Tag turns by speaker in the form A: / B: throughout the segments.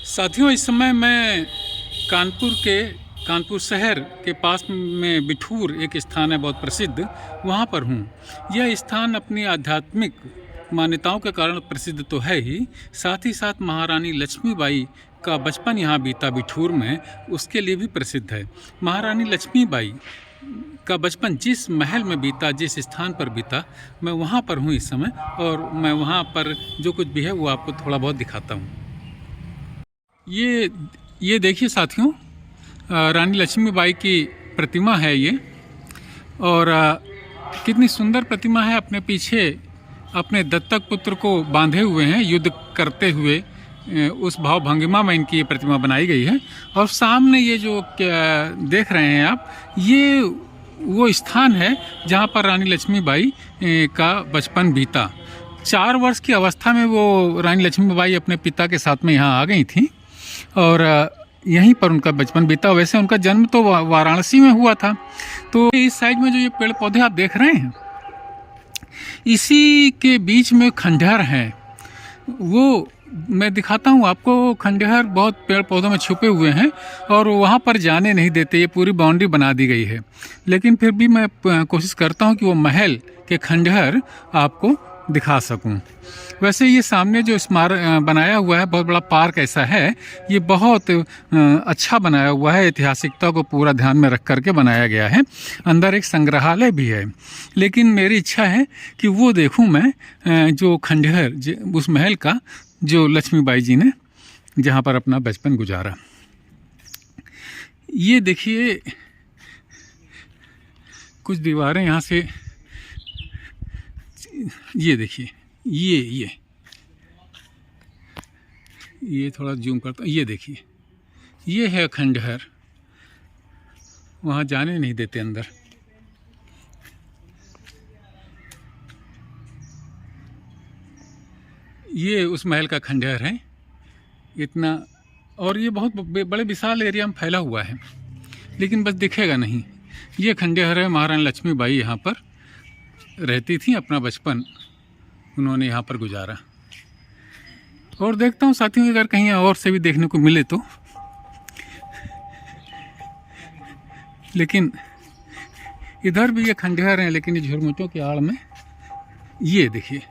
A: साथियों, इस समय मैं कानपुर शहर के पास में बिठूर एक स्थान है बहुत प्रसिद्ध, वहाँ पर हूँ। यह स्थान अपनी आध्यात्मिक मान्यताओं के कारण प्रसिद्ध तो है ही, साथ ही साथ महारानी लक्ष्मीबाई का बचपन यहाँ बीता बिठूर में, उसके लिए भी प्रसिद्ध है। महारानी लक्ष्मीबाई का बचपन जिस महल में बीता, जिस स्थान पर बीता, मैं वहाँ पर हूँ इस समय, और मैं वहाँ पर जो कुछ भी है वो आपको थोड़ा बहुत दिखाता हूँ। ये देखिए साथियों, रानी लक्ष्मीबाई की प्रतिमा है ये, और कितनी सुंदर प्रतिमा है। अपने पीछे अपने दत्तक पुत्र को बांधे हुए हैं, युद्ध करते हुए उस भाव भंगिमा में इनकी ये प्रतिमा बनाई गई है। और सामने ये जो देख रहे हैं आप, ये वो स्थान है जहाँ पर रानी लक्ष्मीबाई का बचपन बीता। 4 वर्ष की अवस्था में वो रानी लक्ष्मीबाई अपने पिता के साथ में यहाँ आ गई थी, और यहीं पर उनका बचपन बीता। वैसे उनका जन्म तो वाराणसी में हुआ था। तो इस साइड में जो ये पेड़ पौधे आप देख रहे हैं, इसी के बीच में खंडहर है। वो मैं दिखाता हूँ आपको। खंडहर बहुत पेड़ पौधों में छुपे हुए हैं और वहाँ पर जाने नहीं देते, ये पूरी बाउंड्री बना दी गई है। लेकिन फिर भी मैं कोशिश करता हूँ कि वो महल के खंडहर आपको दिखा सकूं। वैसे ये सामने जो स्मारक बनाया हुआ है, बहुत बड़ा पार्क ऐसा है, ये बहुत अच्छा बनाया हुआ है। ऐतिहासिकता को पूरा ध्यान में रख करके बनाया गया है। अंदर एक संग्रहालय भी है। लेकिन मेरी इच्छा है कि वो देखूं मैं जो खंडहर, उस महल का जो लक्ष्मीबाई जी ने जहाँ पर अपना बचपन गुजारा। ये देखिए, कुछ दीवारें यहाँ से, ये देखिए, ये थोड़ा जूम करता हूँ। ये देखिए, ये है खंडहर। वहाँ जाने नहीं देते अंदर। ये उस महल का खंडहर है इतना, और ये बहुत बड़े विशाल एरिया में फैला हुआ है, लेकिन बस दिखेगा नहीं। ये खंडहर है। महारानी लक्ष्मीबाई यहाँ पर रहती थी, अपना बचपन उन्होंने यहाँ पर गुजारा। और देखता हूँ साथियों, अगर कहीं और से भी देखने को मिले तो। लेकिन इधर भी ये खंडहर हैं, लेकिन ये झुरमुटों की आड़ में। ये देखिए,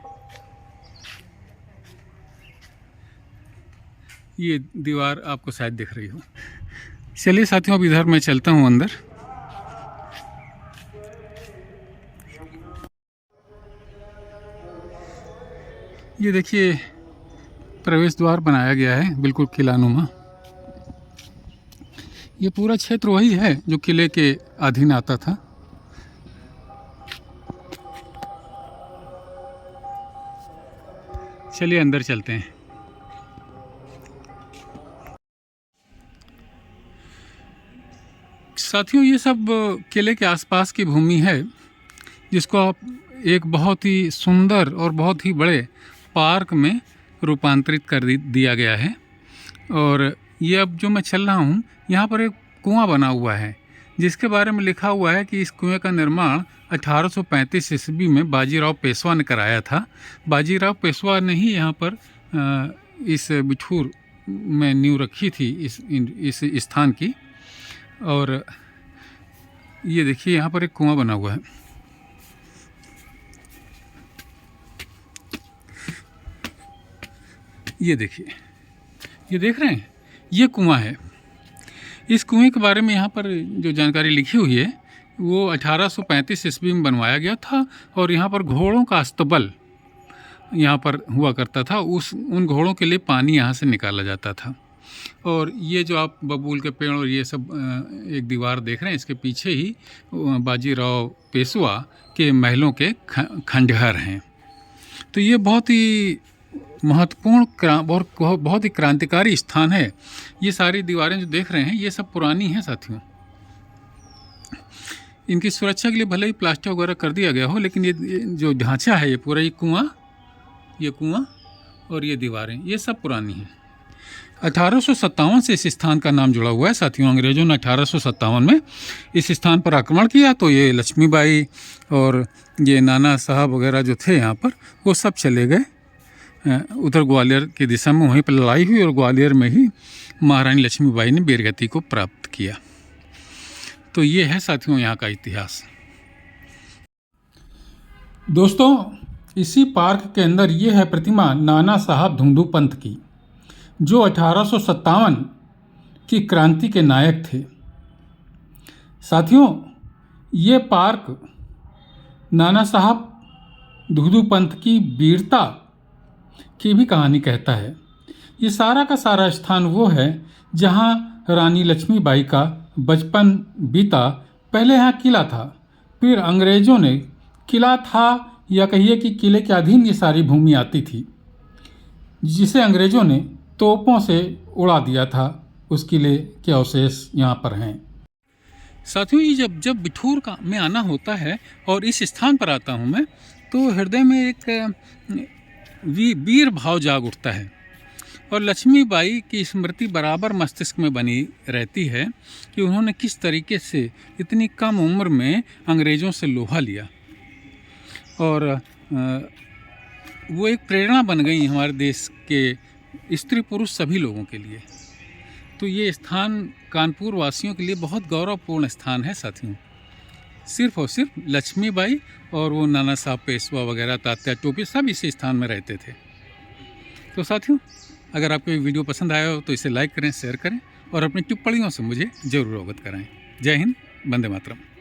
A: ये दीवार आपको शायद दिख रही हो। चलिए साथियों, अब इधर मैं चलता हूँ अंदर। ये देखिए, प्रवेश द्वार बनाया गया है बिल्कुल किलानुमा। ये पूरा क्षेत्र वही है जो किले के अधीन आता था। चलिए अंदर चलते हैं। साथियों, ये सब किले के आसपास की भूमि है, जिसको आप एक बहुत ही सुंदर और बहुत ही बड़े पार्क में रूपांतरित कर दिया गया है। और ये अब जो मैं चल रहा हूँ, यहाँ पर एक कुआं बना हुआ है, जिसके बारे में लिखा हुआ है कि इस कुएं का निर्माण 1835 ईस्वी में बाजीराव पेशवा ने कराया था। बाजीराव पेशवा ने ही यहाँ पर इस बिठूर में नींव रखी थी, इस स्थान की। और ये देखिए, यहाँ पर एक कुआं बना हुआ है। ये देखिए, ये देख रहे हैं, ये कुआं है। इस कुएं के बारे में यहाँ पर जो जानकारी लिखी हुई है, वो 1835 ईस्वी में बनवाया गया था। और यहाँ पर घोड़ों का अस्तबल यहाँ पर हुआ करता था। उन घोड़ों के लिए पानी यहाँ से निकाला जाता था। और ये जो आप बबूल के पेड़ और ये सब एक दीवार देख रहे हैं, इसके पीछे ही बाजीराव पेशवा के महलों के खंडहर हैं। तो ये बहुत ही महत्वपूर्ण, बहुत ही क्रांतिकारी स्थान है। ये सारी दीवारें जो देख रहे हैं, ये सब पुरानी हैं साथियों। इनकी सुरक्षा के लिए भले ही प्लास्टर वगैरह कर दिया गया हो, लेकिन ये जो ढांचा है, ये पूरा ये कुआं और ये दीवारें, ये सब पुरानी हैं। 1857 से इस स्थान का नाम जुड़ा हुआ है साथियों। अंग्रेज़ों ने 1857 में इस स्थान पर आक्रमण किया, तो ये लक्ष्मीबाई और ये नाना साहब वगैरह जो थे यहाँ पर, वो सब चले गए उधर ग्वालियर की दिशा में वहीं पर लड़ाई हुई और ग्वालियर में ही महारानी लक्ष्मीबाई ने वीरगति को प्राप्त किया। तो ये है साथियों यहाँ का इतिहास। दोस्तों, इसी पार्क के अंदर ये है प्रतिमा नाना साहब धुंधु पंत की, जो 1857 की क्रांति के नायक थे। साथियों, ये पार्क नाना साहब धुंधु पंत की वीरता की भी कहानी कहता है। ये सारा का सारा स्थान वो है जहाँ रानी लक्ष्मीबाई का बचपन बीता। पहले यहाँ किला था, फिर अंग्रेजों ने, किला था या कहिए कि किले के अधीन ये सारी भूमि आती थी, जिसे अंग्रेजों ने तोपों से उड़ा दिया था। उस किले के अवशेष यहाँ पर हैं। साथियों, ये जब बिठूर का में आना होता है और इस स्थान पर आता हूँ मैं, तो हृदय में एक वीर भाव जाग उठता है और लक्ष्मीबाई की स्मृति बराबर मस्तिष्क में बनी रहती है कि उन्होंने किस तरीके से इतनी कम उम्र में अंग्रेज़ों से लोहा लिया और वो एक प्रेरणा बन गई हमारे देश के स्त्री पुरुष सभी लोगों के लिए। तो ये स्थान कानपुर वासियों के लिए बहुत गौरवपूर्ण स्थान है साथियों। सिर्फ और सिर्फ लक्ष्मीबाई और वो नाना साहब पेशवा वगैरह, तात्या टोपी, सब इसी स्थान में रहते थे। तो साथियों, अगर आपको ये वीडियो पसंद आया हो तो इसे लाइक करें, शेयर करें और अपनी टिप्पणियों से मुझे ज़रूर अवगत कराएं। जय हिंद, वंदे मातरम।